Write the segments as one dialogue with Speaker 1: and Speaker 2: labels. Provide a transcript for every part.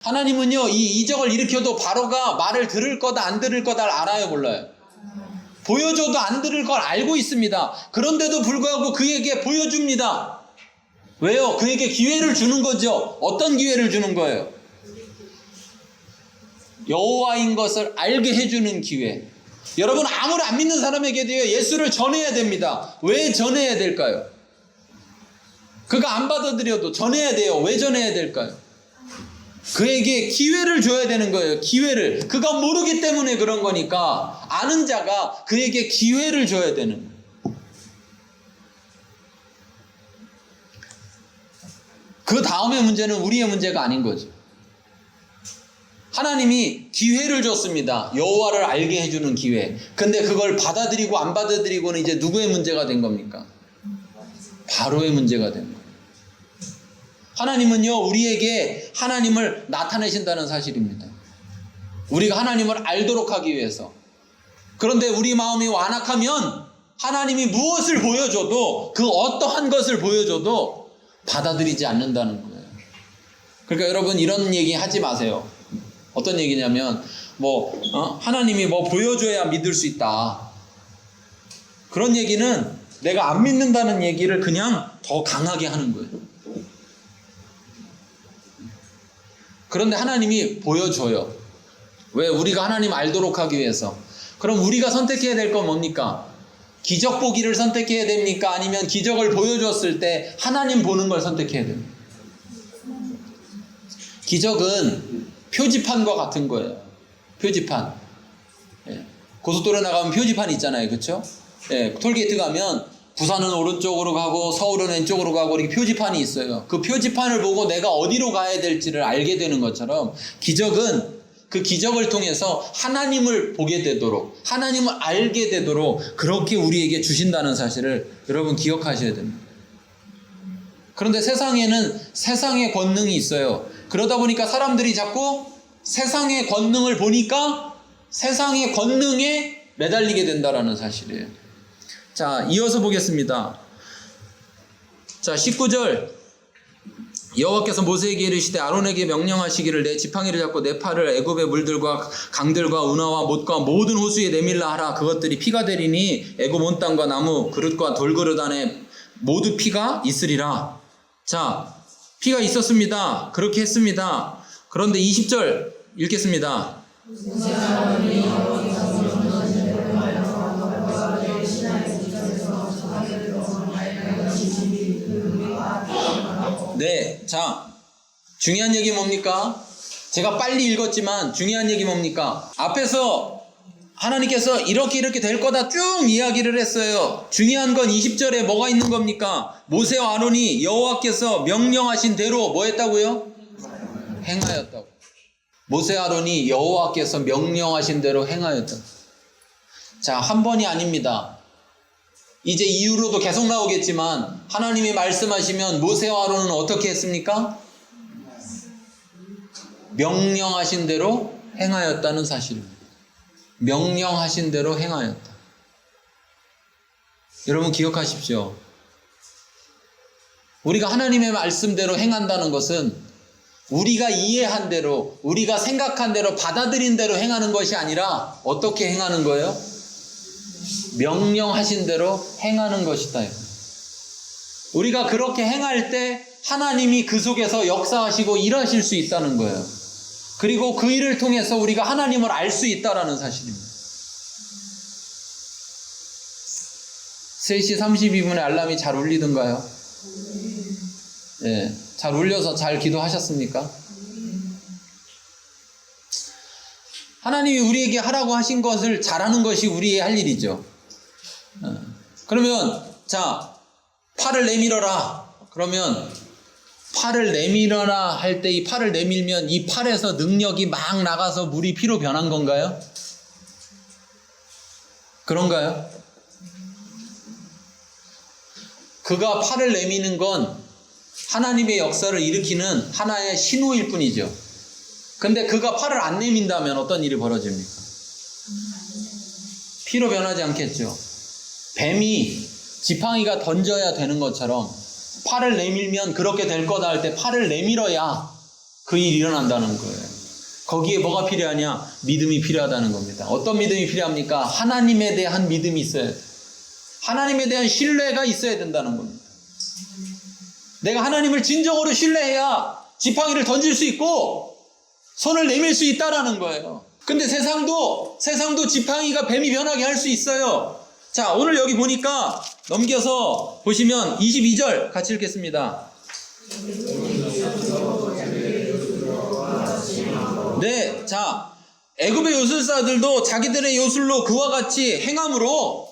Speaker 1: 하나님은요, 이 이적을 일으켜도 바로가 말을 들을 거다 안 들을 거다를 알아요, 몰라요? 보여줘도 안 들을 걸 알고 있습니다. 그런데도 불구하고 그에게 보여줍니다. 왜요? 그에게 기회를 주는 거죠. 어떤 기회를 주는 거예요? 여호와인 것을 알게 해주는 기회. 여러분, 아무리 안 믿는 사람에게도요, 예수를 전해야 됩니다. 왜 전해야 될까요? 그가 안 받아들여도 전해야 돼요. 왜 전해야 될까요? 그에게 기회를 줘야 되는 거예요. 기회를. 그가 모르기 때문에 그런 거니까 아는 자가 그에게 기회를 줘야 되는 거예요. 그 다음의 문제는 우리의 문제가 아닌 거죠. 하나님이 기회를 줬습니다. 여호와를 알게 해주는 기회. 근데 그걸 받아들이고 안 받아들이고는 이제 누구의 문제가 된 겁니까? 바로의 문제가 된 거예요. 하나님은요, 우리에게 하나님을 나타내신다는 사실입니다. 우리가 하나님을 알도록 하기 위해서. 그런데 우리 마음이 완악하면 하나님이 무엇을 보여줘도, 그 어떠한 것을 보여줘도 받아들이지 않는다는 거예요. 그러니까 여러분, 이런 얘기 하지 마세요. 어떤 얘기냐면 하나님이 뭐 보여줘야 믿을 수 있다. 그런 얘기는 내가 안 믿는다는 얘기를 그냥 더 강하게 하는 거예요. 그런데 하나님이 보여줘요. 왜? 우리가 하나님 알도록 하기 위해서. 그럼 우리가 선택해야 될 건 뭡니까? 기적 보기를 선택해야 됩니까? 아니면 기적을 보여줬을 때 하나님 보는 걸 선택해야 됩니까? 기적은 표지판과 같은 거예요. 표지판. 고속도로 나가면 표지판 있잖아요. 그렇죠? 톨게이트 가면 부산은 오른쪽으로 가고 서울은 왼쪽으로 가고 이렇게 표지판이 있어요. 그 표지판을 보고 내가 어디로 가야 될지를 알게 되는 것처럼 기적은 그 기적을 통해서 하나님을 보게 되도록, 하나님을 알게 되도록 그렇게 우리에게 주신다는 사실을 여러분 기억하셔야 됩니다. 그런데 세상에는 세상의 권능이 있어요. 그러다 보니까 사람들이 자꾸 세상의 권능을 보니까 세상의 권능에 매달리게 된다는 사실이에요. 자, 이어서 보겠습니다. 자, 19절. 여호와께서 모세에게 이르시되 아론에게 명령하시기를 내 지팡이를 잡고 내 팔을 애굽의 물들과 강들과 은하와 못과 모든 호수에 내밀라 하라. 그것들이 피가 되리니 애굽 온 땅과 나무 그릇과 돌그릇 안에 모두 피가 있으리라. 자, 피가 있었습니다. 그렇게 했습니다. 그런데 20절 읽겠습니다. 네, 자, 중요한 얘기 뭡니까? 제가 빨리 읽었지만 중요한 얘기 뭡니까? 앞에서 하나님께서 이렇게 될 거다 쭉 이야기를 했어요. 중요한 건 20절에 뭐가 있는 겁니까? 모세와 아론이 여호와께서 명령하신 대로 뭐 했다고요? 행하였다고. 모세 아론이 여호와께서 명령하신 대로 행하였다. 자, 한 번이 아닙니다. 이제 이후로도 계속 나오겠지만 하나님이 말씀하시면 모세와 아론은 어떻게 했습니까? 명령하신 대로 행하였다는 사실입니다. 명령하신 대로 행하였다. 여러분 기억하십시오. 우리가 하나님의 말씀대로 행한다는 것은 우리가 이해한 대로, 우리가 생각한 대로, 받아들인 대로 행하는 것이 아니라 어떻게 행하는 거예요? 명령하신 대로 행하는 것이다. 우리가 그렇게 행할 때 하나님이 그 속에서 역사하시고 일하실 수 있다는 거예요. 그리고 그 일을 통해서 우리가 하나님을 알 수 있다는 사실입니다. 3시 32분에 알람이 잘 울리던가요? 네, 잘 울려서 잘 기도하셨습니까? 하나님이 우리에게 하라고 하신 것을 잘하는 것이 우리의 할 일이죠. 그러면 자, 팔을 내밀어라. 그러면 팔을 내밀어라 할 때 이 팔을 내밀면 이 팔에서 능력이 막 나가서 물이 피로 변한 건가요? 그런가요? 그가 팔을 내미는 건 하나님의 역사를 일으키는 하나의 신호일 뿐이죠. 근데 그가 팔을 안 내민다면 어떤 일이 벌어집니까? 피로 변하지 않겠죠. 뱀이 지팡이가 던져야 되는 것처럼 팔을 내밀면 그렇게 될 거다 할 때 팔을 내밀어야 그 일이 일어난다는 거예요. 거기에 뭐가 필요하냐? 믿음이 필요하다는 겁니다. 어떤 믿음이 필요합니까? 하나님에 대한 믿음이 있어야 돼요. 하나님에 대한 신뢰가 있어야 된다는 겁니다. 내가 하나님을 진정으로 신뢰해야 지팡이를 던질 수 있고 손을 내밀 수 있다라는 거예요. 근데 세상도 지팡이가 뱀이 변하게 할 수 있어요. 자, 오늘 여기 보니까 넘겨서 보시면 22절 같이 읽겠습니다. 네, 자, 애굽의 요술사들도 자기들의 요술로 그와 같이 행함으로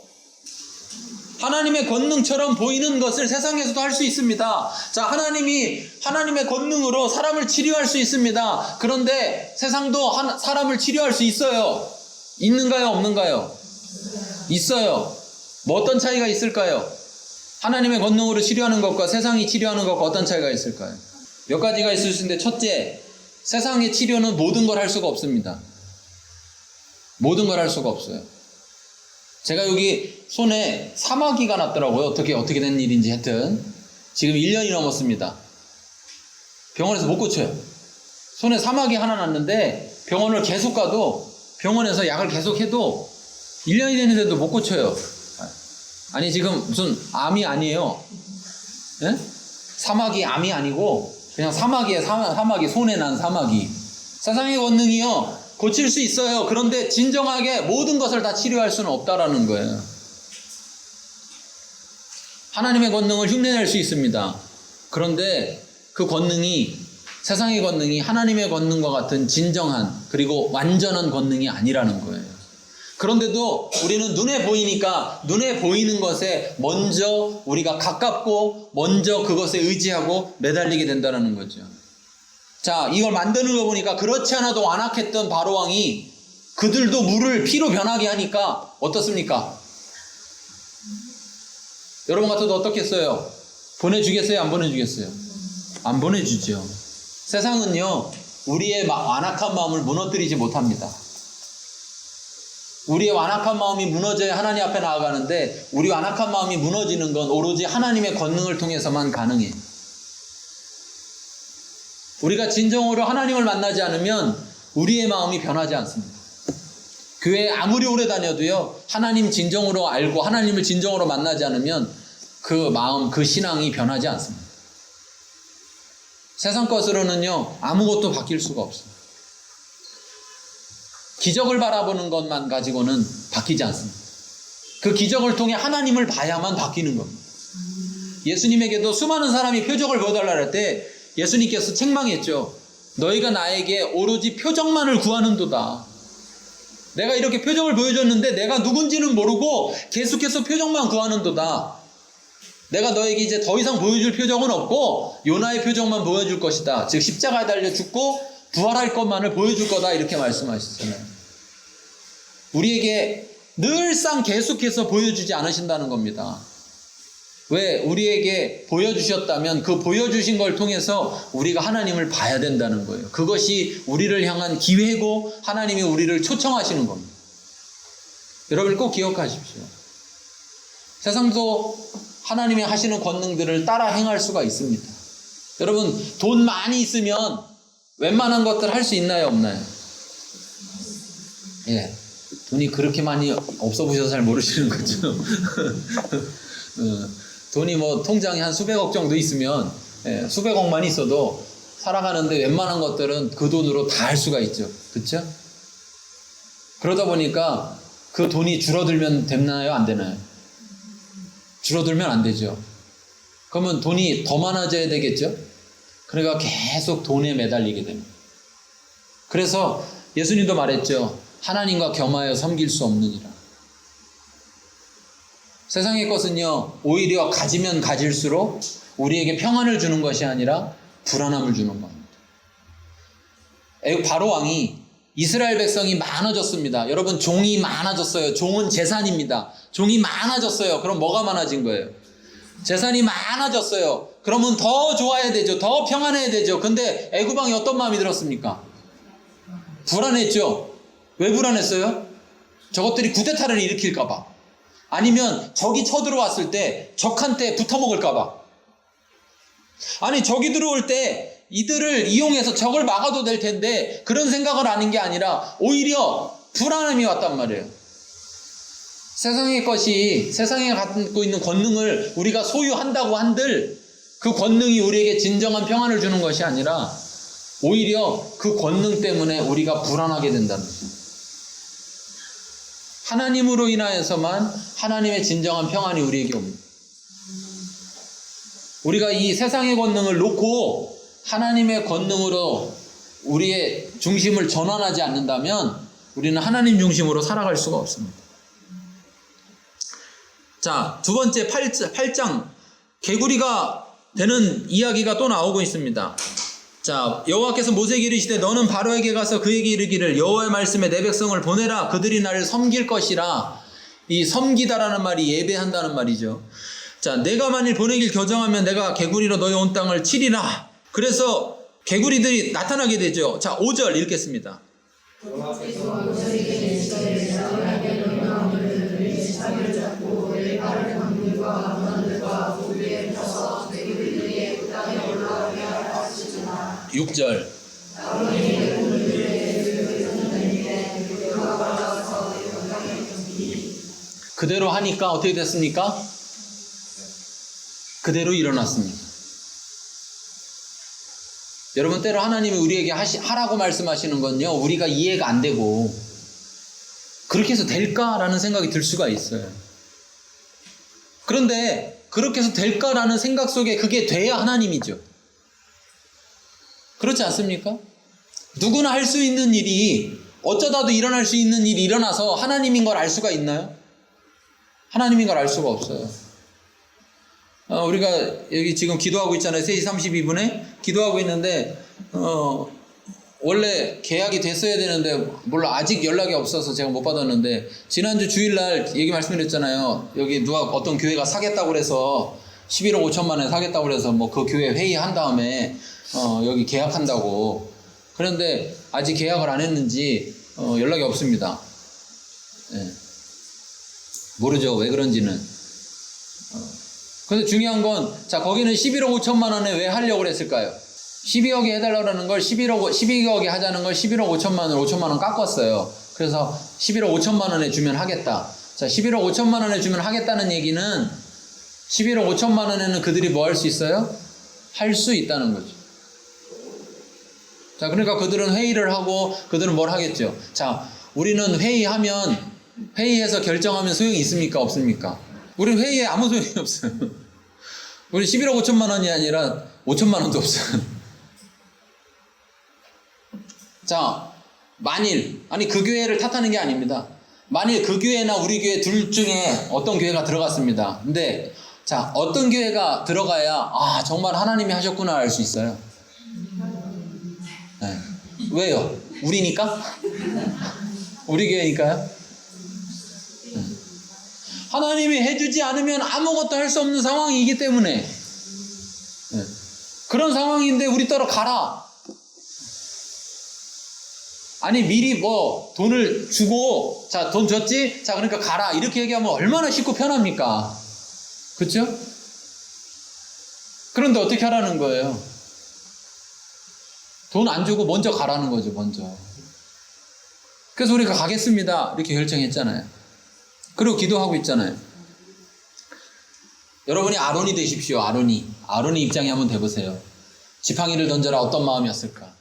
Speaker 1: 하나님의 권능처럼 보이는 것을 세상에서도 할 수 있습니다. 자, 하나님의 권능으로 사람을 치료할 수 있습니다. 그런데 세상도 사람을 치료할 수 있어요. 있는가요? 없는가요? 있어요. 뭐 어떤 차이가 있을까요? 하나님의 권능으로 치료하는 것과 세상이 치료하는 것과 어떤 차이가 있을까요? 몇 가지가 있을 수 있는데, 첫째, 세상의 치료는 모든 걸 할 수가 없습니다. 모든 걸 할 수가 없어요. 제가 여기 손에 사마귀가 났더라고요. 어떻게 된 일인지 하여튼 지금 1년이 넘었습니다. 병원에서 못 고쳐요. 손에 사마귀 하나 났는데 병원을 계속 가도, 병원에서 약을 계속 해도 1년이 됐는데도 못 고쳐요. 아니, 지금 무슨 암이 아니에요. 예? 사마귀 암이 아니고 그냥 사마귀에 사마귀, 손에 난 사마귀. 세상의 권능이요, 고칠 수 있어요. 그런데 진정하게 모든 것을 다 치료할 수는 없다라는 거예요. 하나님의 권능을 흉내낼 수 있습니다. 그런데 그 권능이, 세상의 권능이 하나님의 권능과 같은 진정한 그리고 완전한 권능이 아니라는 거예요. 그런데도 우리는 눈에 보이니까 눈에 보이는 것에 먼저 우리가 가깝고 먼저 그것에 의지하고 매달리게 된다는 거죠. 자, 이걸 만드는 거 보니까 그렇지 않아도 완악했던 바로왕이 그들도 물을 피로 변하게 하니까 어떻습니까? 여러분 같아도 어떻겠어요? 보내주겠어요? 안 보내주겠어요? 안 보내주죠. 세상은요, 우리의 완악한 마음을 무너뜨리지 못합니다. 우리의 완악한 마음이 무너져야 하나님 앞에 나아가는데, 우리 완악한 마음이 무너지는 건 오로지 하나님의 권능을 통해서만 가능해요. 우리가 진정으로 하나님을 만나지 않으면 우리의 마음이 변하지 않습니다. 교회에 아무리 오래 다녀도요, 하나님 진정으로 알고 하나님을 진정으로 만나지 않으면 그 마음, 그 신앙이 변하지 않습니다. 세상 것으로는요, 아무것도 바뀔 수가 없어요. 기적을 바라보는 것만 가지고는 바뀌지 않습니다. 그 기적을 통해 하나님을 봐야만 바뀌는 겁니다. 예수님에게도 수많은 사람이 표적을 보여달라 할 때 예수님께서 책망했죠. 너희가 나에게 오로지 표적만을 구하는도다. 내가 이렇게 표적을 보여줬는데 내가 누군지는 모르고 계속해서 표적만 구하는도다. 내가 너에게 이제 더 이상 보여줄 표적은 없고 요나의 표적만 보여줄 것이다. 즉 십자가에 달려 죽고 부활할 것만을 보여줄 거다, 이렇게 말씀하셨잖아요. 우리에게 늘상 계속해서 보여주지 않으신다는 겁니다. 왜? 우리에게 보여주셨다면 그 보여주신 걸 통해서 우리가 하나님을 봐야 된다는 거예요. 그것이 우리를 향한 기회고 하나님이 우리를 초청하시는 겁니다. 여러분 꼭 기억하십시오. 세상도 하나님이 하시는 권능들을 따라 행할 수가 있습니다. 여러분, 돈 많이 있으면 웬만한 것들 할 수 있나요, 없나요? 예, 돈이 그렇게 많이 없어 보셔서 잘 모르시는 거죠. 돈이 뭐 통장에 한 수백억 정도 있으면, 예, 수백억만 있어도 살아가는데 웬만한 것들은 그 돈으로 다 할 수가 있죠. 그렇죠? 그러다 보니까 그 돈이 줄어들면 되나요, 안 되나요? 줄어들면 안 되죠. 그러면 돈이 더 많아져야 되겠죠? 그러니까 계속 돈에 매달리게 됩니다. 그래서 예수님도 말했죠. 하나님과 겸하여 섬길 수 없느니라. 세상의 것은요, 오히려 가지면 가질수록 우리에게 평안을 주는 것이 아니라 불안함을 주는 겁니다. 바로 왕이, 이스라엘 백성이 많아졌습니다. 여러분, 종이 많아졌어요. 종은 재산입니다. 종이 많아졌어요. 그럼 뭐가 많아진 거예요? 재산이 많아졌어요. 그러면 더 좋아야 되죠. 더 평안해야 되죠. 근데 애굽 왕이 어떤 마음이 들었습니까? 불안했죠. 왜 불안했어요? 저것들이 쿠데타를 일으킬까 봐. 아니면 적이 쳐들어왔을 때 적한테 붙어먹을까 봐. 아니, 적이 들어올 때 이들을 이용해서 적을 막아도 될 텐데 그런 생각을 하는 게 아니라 오히려 불안함이 왔단 말이에요. 세상의 것이, 세상에 갖고 있는 권능을 우리가 소유한다고 한들 그 권능이 우리에게 진정한 평안을 주는 것이 아니라 오히려 그 권능 때문에 우리가 불안하게 된다는 거죠. 하나님으로 인하여서만 하나님의 진정한 평안이 우리에게 옵니다. 우리가 이 세상의 권능을 놓고 하나님의 권능으로 우리의 중심을 전환하지 않는다면 우리는 하나님 중심으로 살아갈 수가 없습니다. 자, 두 번째 8장 개구리가 되는 이야기가 또 나오고 있습니다. 자, 여호와께서 모세에게 이르시되 너는 바로에게 가서 그에게 이르기를 여호와의 말씀에 내 백성을 보내라. 그들이 나를 섬길 것이라. 이 섬기다라는 말이 예배한다는 말이죠. 자, 내가 만일 보내길 겨정하면 내가 개구리로 너희 온 땅을 치리라. 그래서 개구리들이 나타나게 되죠. 자, 5절 읽겠습니다. 육 절 그대로 하니까 어떻게 됐습니까? 그대로 일어났습니다. 여러분, 때로 하나님이 우리에게 하라고 말씀하시는 건요, 우리가 이해가 안 되고 그렇게 해서 될까라는 생각이 들 수가 있어요. 그런데 그렇게 해서 될까라는 생각 속에 그게 돼야 하나님이죠. 그렇지 않습니까? 누구나 할 수 있는 일이, 어쩌다도 일어날 수 있는 일이 일어나서 하나님인 걸 알 수가 있나요? 하나님인 걸 알 수가 없어요. 우리가 여기 지금 기도하고 있잖아요. 3시 32분에 기도하고 있는데 원래 계약이 됐어야 되는데 물론 아직 연락이 없어서 제가 못 받았는데, 지난주 주일날 얘기 말씀드렸잖아요. 여기 누가 어떤 교회가 사겠다고 그래서 11억 5천만 원에 사겠다고 그래서 뭐 그 교회 회의한 다음에 여기 계약한다고. 그런데 아직 계약을 안 했는지 연락이 없습니다. 네. 모르죠, 왜 그런지는. 근데 중요한 건, 자, 거기는 11억 5천만 원에 왜 하려고 그랬을까요? 12억에 해달라고 하는 걸 12억에 하자는 걸 11억 5천만 원, 5천만 원 깎았어요. 그래서 11억 5천만 원에 주면 하겠다. 자, 11억 5천만 원에 주면 하겠다는 얘기는 11억 5천만 원에는 그들이 뭐 할 수 있어요? 할 수 있다는 거죠. 자, 그러니까 그들은 회의를 하고 그들은 뭘 하겠죠? 자, 우리는 회의해서 결정하면 소용이 있습니까? 없습니까? 우리 회의에 아무 소용이 없어요. 우리 11억 5천만 원이 아니라 5천만 원도 없어요. 자, 아니 그 교회를 탓하는 게 아닙니다. 만일 그 교회나 우리 교회 둘 중에 어떤 교회가 들어갔습니다. 근데 자, 어떤 교회가 들어가야 정말 하나님이 하셨구나 알 수 있어요. 네. 왜요? 우리니까? 우리 교회니까요? 네. 하나님이 해주지 않으면 아무것도 할 수 없는 상황이기 때문에. 네. 그런 상황인데 우리 따로 가라. 아니, 미리 뭐 돈을 주고, 자, 돈 줬지? 자, 그러니까 가라. 이렇게 얘기하면 얼마나 쉽고 편합니까? 그렇죠? 그런데 어떻게 하라는 거예요? 돈 안 주고 먼저 가라는 거죠, 먼저. 그래서 우리가 가겠습니다. 이렇게 결정했잖아요. 그리고 기도하고 있잖아요. 여러분이 아론이 되십시오. 아론이 입장에 한번 돼보세요. 지팡이를 던져라. 어떤 마음이었을까?